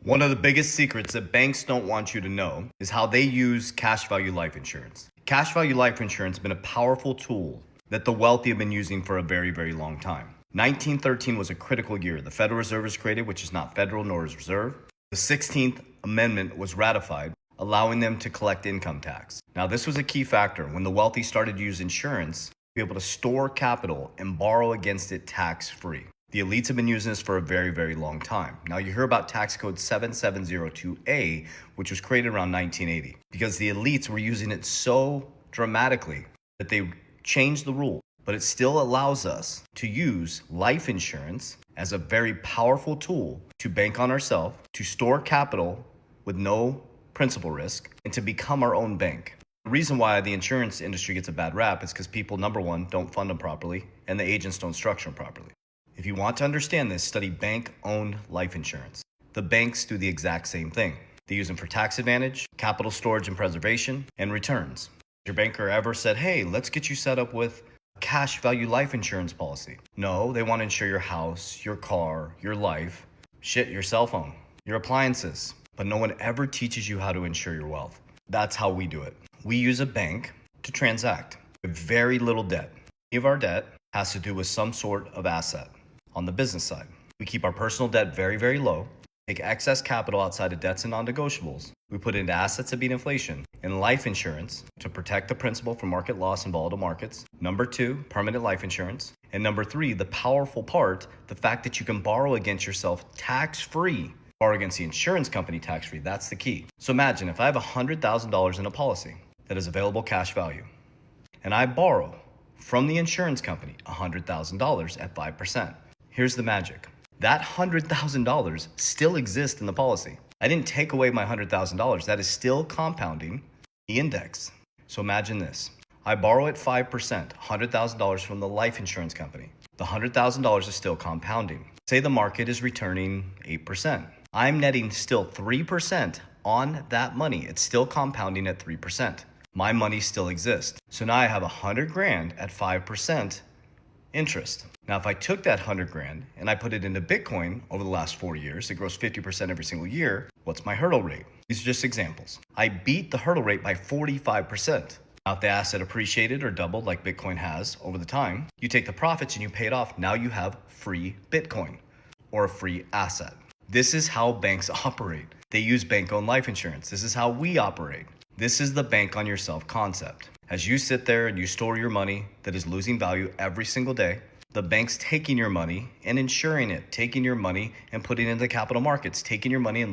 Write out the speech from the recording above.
One of the biggest secrets that banks don't want you to know is how they use cash value life insurance. Cash value life insurance has been a powerful tool that the wealthy have been using for a very, very long time. 1913 was a critical year. The Federal Reserve was created, which is not federal nor is reserve. The 16th Amendment was ratified, allowing them to collect income tax. Now, this was a key factor when the wealthy started to use insurance to be able to store capital and borrow against it tax-free. The elites have been using this for a very, very long time. Now, you hear about tax code 7702A, which was created around 1980, because the elites were using it so dramatically that they changed the rule. But it still allows us to use life insurance as a very powerful tool to bank on ourselves, to store capital with no principal risk, and to become our own bank. The reason why the insurance industry gets a bad rap is because people, number one, don't fund them properly, and the agents don't structure them properly. If you want to understand this, study bank-owned life insurance. The banks do the exact same thing. They use them for tax advantage, capital storage and preservation, and returns. Your banker ever said, hey, let's get you set up with a cash value life insurance policy? No, they want to insure your house, your car, your life, your cell phone, your appliances. But no one ever teaches you how to insure your wealth. That's how we do it. We use a bank to transact with very little debt. Any of our debt has to do with some sort of asset. On the business side, we keep our personal debt very, very low, take excess capital outside of debts and non-negotiables. We put it into assets that beat inflation and life insurance to protect the principal from market loss in volatile markets. Number two, permanent life insurance. And number three, the powerful part, the fact that you can borrow against yourself tax-free. Borrow against the insurance company tax-free. That's the key. So imagine if I have $100,000 in a policy that is available cash value, and I borrow from the insurance company $100,000 at 5%. Here's the magic. That $100,000 still exists in the policy. I didn't take away my $100,000. That is still compounding the index. So imagine this. I borrow at 5%, $100,000 from the life insurance company. The $100,000 is still compounding. Say the market is returning 8%. I'm netting still 3% on that money. It's still compounding at 3%. My money still exists. So now I have 100 grand at 5% interest. Now, if I took that 100 grand and I put it into Bitcoin over the last 4 years, it grows 50% every single year. What's my hurdle rate? These are just examples. I beat the hurdle rate by 45%. Now, if the asset appreciated or doubled like Bitcoin has over the time, you take the profits and you pay it off. Now you have free Bitcoin or a free asset. This is how banks operate. They use bank-owned life insurance. This is how we operate. This is the bank on yourself concept. As you sit there and you store your money that is losing value every single day, the bank's taking your money and insuring it, taking your money and putting it in the capital markets, taking your money and